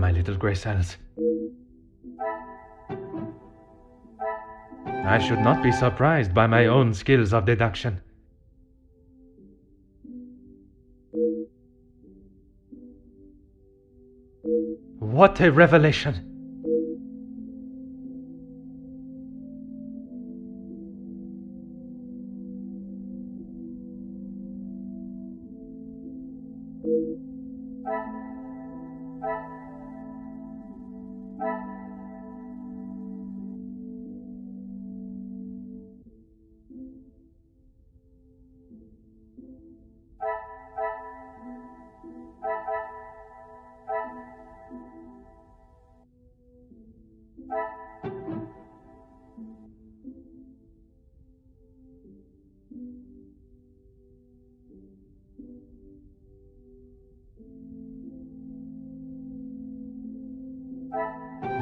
my little grey cells. I should not be surprised by my own skills of deduction. What a revelation!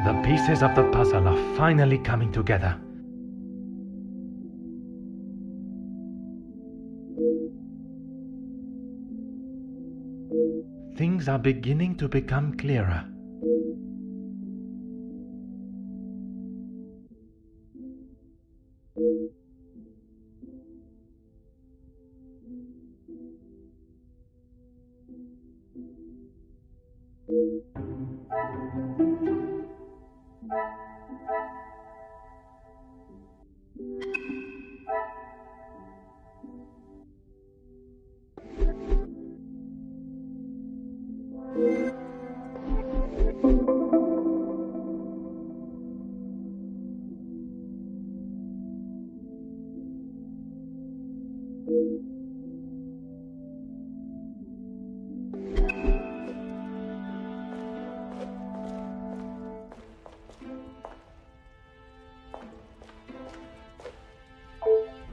The pieces of the puzzle are finally coming together. Things are beginning to become clearer.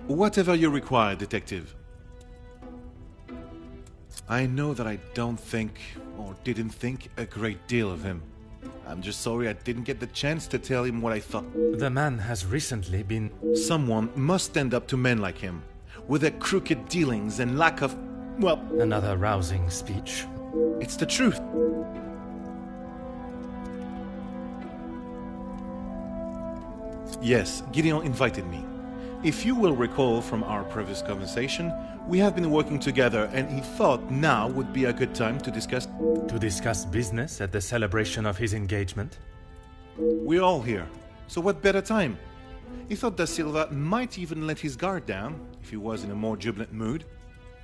Whatever you require, Detective. I know that I don't think, or didn't think, a great deal of him. I'm just sorry I didn't get the chance to tell him what I thought. The man has recently been... Someone must stand up to men like him, with their crooked dealings and lack of, well... Another rousing speech. It's the truth. Yes, Gideon invited me. If you will recall from our previous conversation, we have been working together and he thought now would be a good time to discuss... To discuss business at the celebration of his engagement? We're all here, so what better time? He thought Da Silva might even let his guard down, if he was in a more jubilant mood.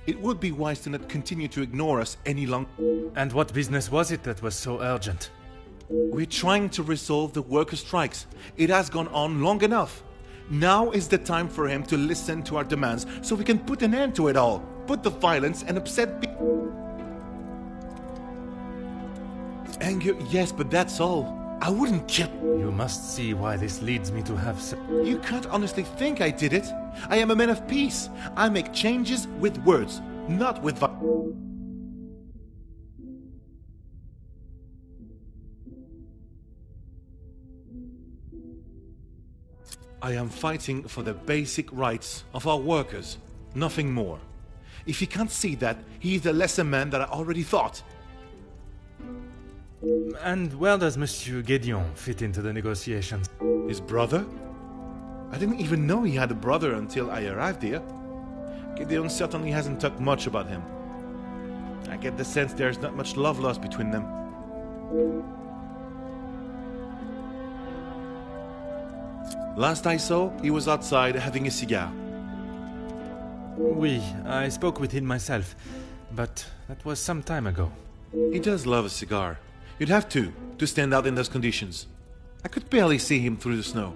It would be wise to not continue to ignore us any longer. And what business was it that was so urgent? We're trying to resolve the worker strikes. It has gone on long enough. Now is the time for him to listen to our demands so we can put an end to it all. Put the violence and upset people. Anger, yes, but that's all. I wouldn't kill... You must see why this leads me to have... You can't honestly think I did it. I am a man of peace. I make changes with words, not with violence. I am fighting for the basic rights of our workers, nothing more. If he can't see that, he is the lesser man that I already thought. And where does Monsieur Gédéon fit into the negotiations? His brother? I didn't even know he had a brother until I arrived here. Gédéon certainly hasn't talked much about him. I get the sense there's not much love lost between them. Last I saw, he was outside having a cigar. Oui, I spoke with him myself, but that was some time ago. He does love a cigar. You'd have to stand out in those conditions. I could barely see him through the snow.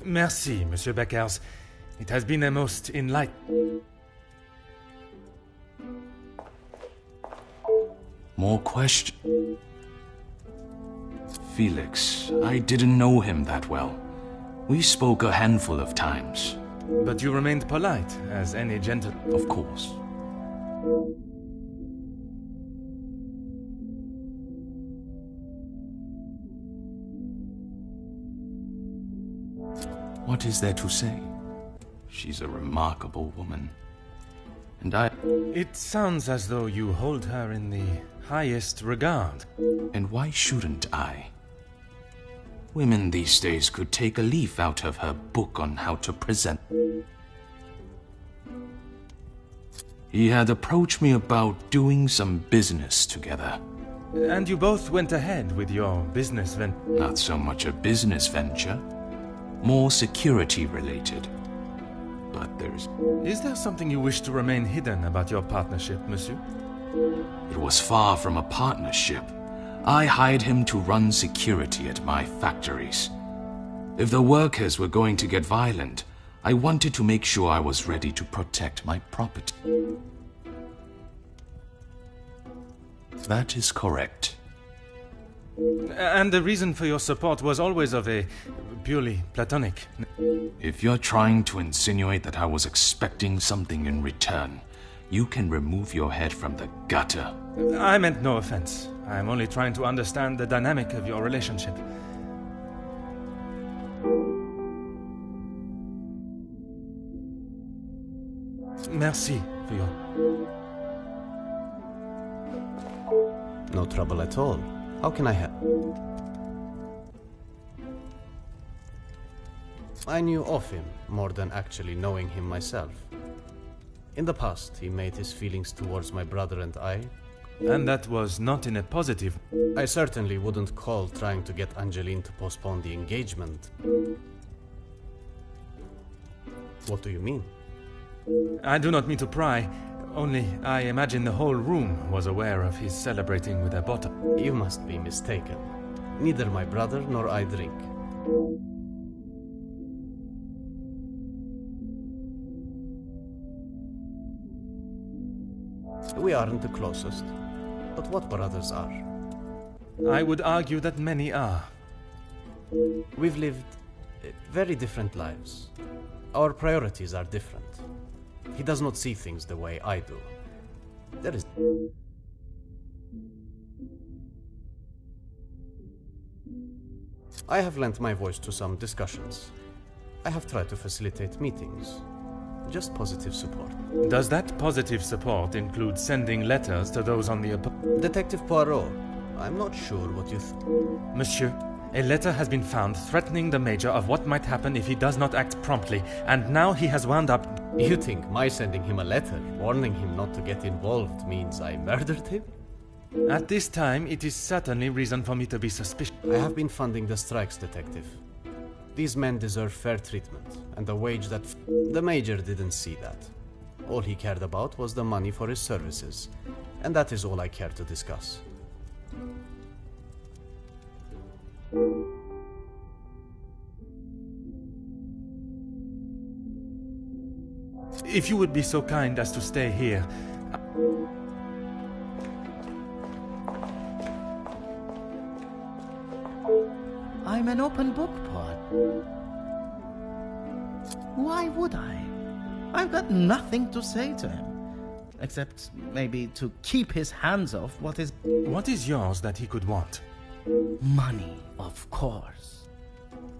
Merci, Monsieur Beckers. It has been a most enlightening... More questions? Felix, I didn't know him that well. We spoke a handful of times. But you remained polite, as any gentle... Of course. What is there to say? She's a remarkable woman. And I... It sounds as though you hold her in the highest regard. And why shouldn't I? Women these days could take a leaf out of her book on how to present. He had approached me about doing some business together. And you both went ahead with your business venture? Not so much a business venture, more security related. But there's... Is there something you wish to remain hidden about your partnership, monsieur? It was far from a partnership. I hired him to run security at my factories. If the workers were going to get violent, I wanted to make sure I was ready to protect my property. That is correct. And the reason for your support was always of a purely platonic... If you're trying to insinuate that I was expecting something in return, you can remove your head from the gutter. I meant no offense. I'm only trying to understand the dynamic of your relationship. Merci for your... No trouble at all. How can I help? I knew of him more than actually knowing him myself. In the past, he made his feelings towards my brother and I. And that was not in a positive... I certainly wouldn't call trying to get Angeline to postpone the engagement. What do you mean? I do not mean to pry, only I imagine the whole room was aware of his celebrating with a bottle. You must be mistaken. Neither my brother nor I drink. We aren't the closest, but what brothers are? I would argue that many are. We've lived very different lives. Our priorities are different. He does not see things the way I do. There is... I have lent my voice to some discussions. I have tried to facilitate meetings. Just positive support. Does that positive support include sending letters to those on the... Detective Poirot, I'm not sure what you Monsieur, a letter has been found threatening the Major of what might happen if he does not act promptly, and now he has wound up... You think my sending him a letter, warning him not to get involved, means I murdered him? At this time, it is certainly reason for me to be suspicious. I have been funding the strikes, Detective. These men deserve fair treatment, and a wage that... The Major didn't see that. All he cared about was the money for his services, and that is all I care to discuss. If you would be so kind as to stay here... I'm an open book, Pod. Why would I? I've got nothing to say to him. Except maybe to keep his hands off what is... What is yours that he could want? Money, of course.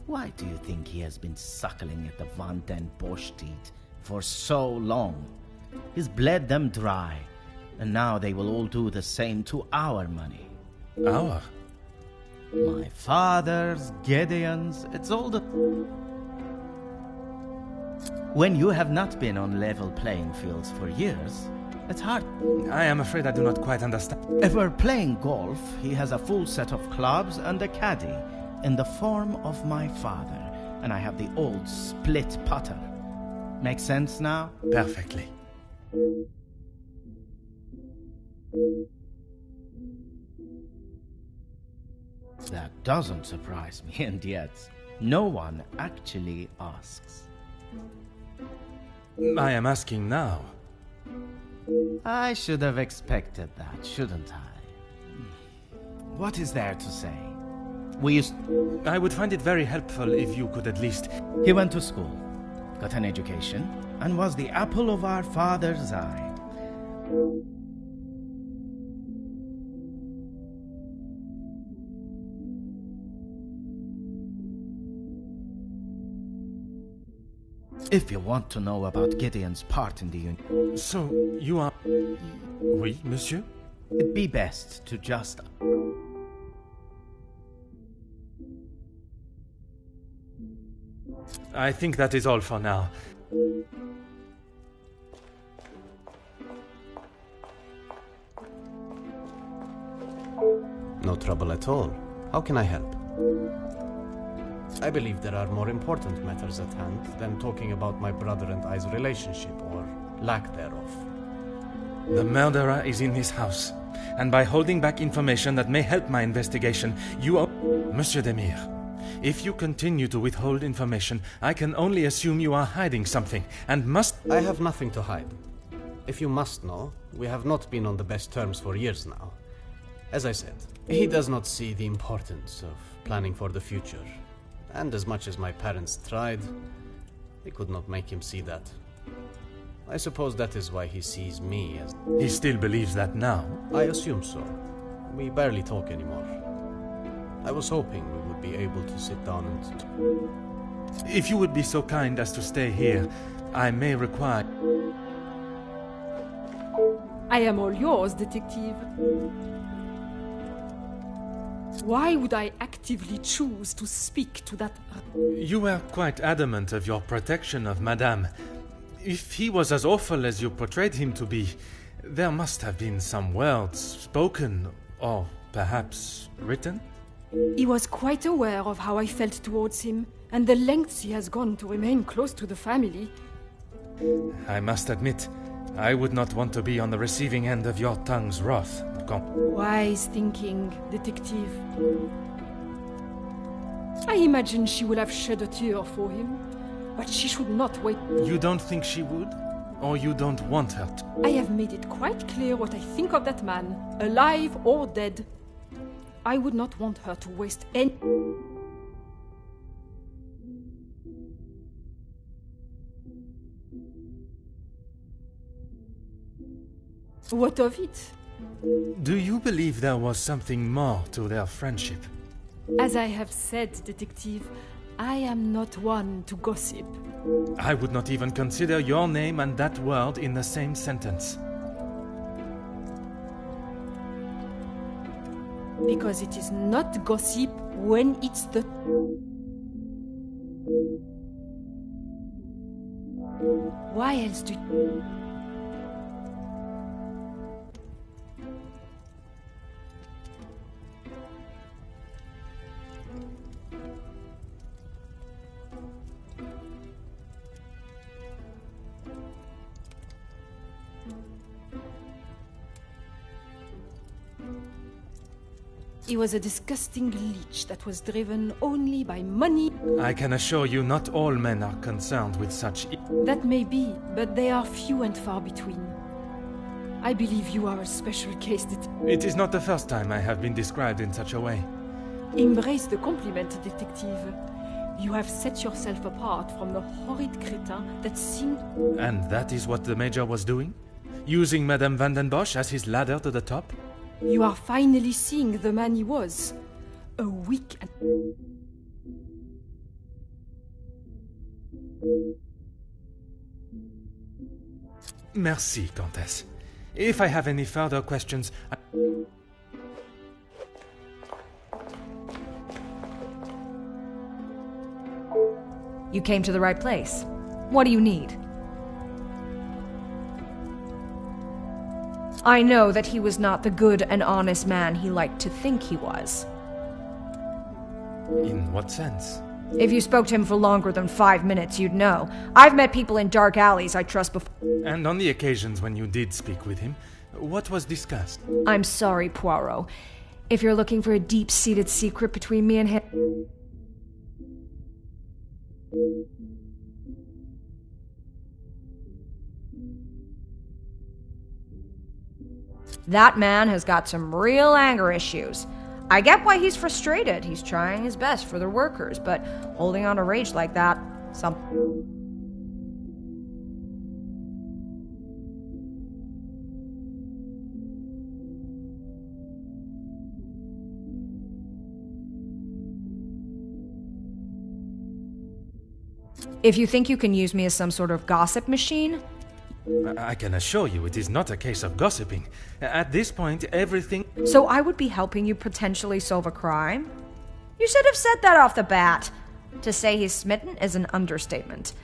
Why do you think he has been suckling at the Van den Bosch teat for so long? He's bled them dry, and now they will all do the same to our money. Our? My father's, Gideon's, it's all the... When you have not been on level playing fields for years, it's hard. I am afraid I do not quite understand. If we're playing golf, he has a full set of clubs and a caddy in the form of my father, and I have the old split putter. Make sense now? Perfectly. That doesn't surprise me, and yet no one actually asks. I am asking now. I should have expected that, shouldn't I? What is there to say? I would find it very helpful if you could at least... He went to school, got an education, and was the apple of our father's eye. If you want to know about Gideon's part in the union... So, you are... Oui, monsieur? It'd be best to just... I think that is all for now. No trouble at all. How can I help? I believe there are more important matters at hand than talking about my brother and I's relationship, or lack thereof. The murderer is in this house, and by holding back information that may help my investigation, you are... Monsieur Demir, if you continue to withhold information, I can only assume you are hiding something, and must... I have nothing to hide. If you must know, we have not been on the best terms for years now. As I said, he does not see the importance of planning for the future. And as much as my parents tried, they could not make him see that. I suppose that is why he sees me as... He still believes that now? I assume so. We barely talk anymore. I was hoping we would be able to sit down and... If you would be so kind as to stay here, I may require... I am all yours, detective. Why would I actively choose to speak to that... You were quite adamant of your protection of Madame. If he was as awful as you portrayed him to be, there must have been some words spoken, or perhaps written? He was quite aware of how I felt towards him, and the lengths he has gone to remain close to the family. I must admit, I would not want to be on the receiving end of your tongue's wrath. Wise thinking, detective. I imagine she will have shed a tear for him, but she should not wait. You don't think she would? Or you don't want her to? I have made it quite clear what I think of that man, alive or dead. I would not want her to waste any... What of it? Do you believe there was something more to their friendship? As I have said, detective, I am not one to gossip. I would not even consider your name and that word in the same sentence. Because it is not gossip when it's the... Why else do you... He was a disgusting leech that was driven only by money. I can assure you not all men are concerned with such... That may be, but they are few and far between. I believe you are a special case that... It is not the first time I have been described in such a way. Embrace the compliment, detective. You have set yourself apart from the horrid crétin that seemed... And that is what the Major was doing? Using Madame Van den Bosch as his ladder to the top? You are finally seeing the man he was. A weak and... Merci, Countess. If I have any further questions... You came to the right place. What do you need? I know that he was not the good and honest man he liked to think he was. In what sense? If you spoke to him for longer than 5 minutes, you'd know. I've met people in dark alleys I trust before. And on the occasions when you did speak with him, what was discussed? I'm sorry, Poirot. If you're looking for a deep-seated secret between me and him... That man has got some real anger issues. I get why he's frustrated. He's trying his best for the workers, but holding on to rage like that, If you think you can use me as some sort of gossip machine, I can assure you it is not a case of gossiping. At this point, everything... So I would be helping you potentially solve a crime? You should have said that off the bat. To say he's smitten is an understatement.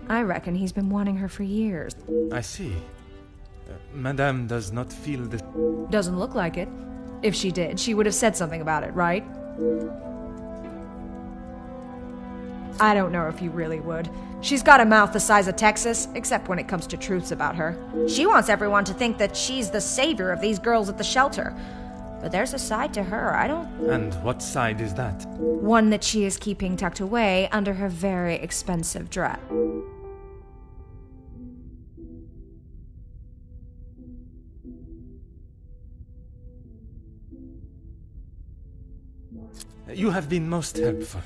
I reckon he's been wanting her for years. I see. Madame does not feel the... Doesn't look like it. If she did, she would have said something about it, right? I don't know if you really would. She's got a mouth the size of Texas, except when it comes to truths about her. She wants everyone to think that she's the savior of these girls at the shelter. But there's a side to her, I don't... And what side is that? One that she is keeping tucked away under her very expensive dress. You have been most helpful.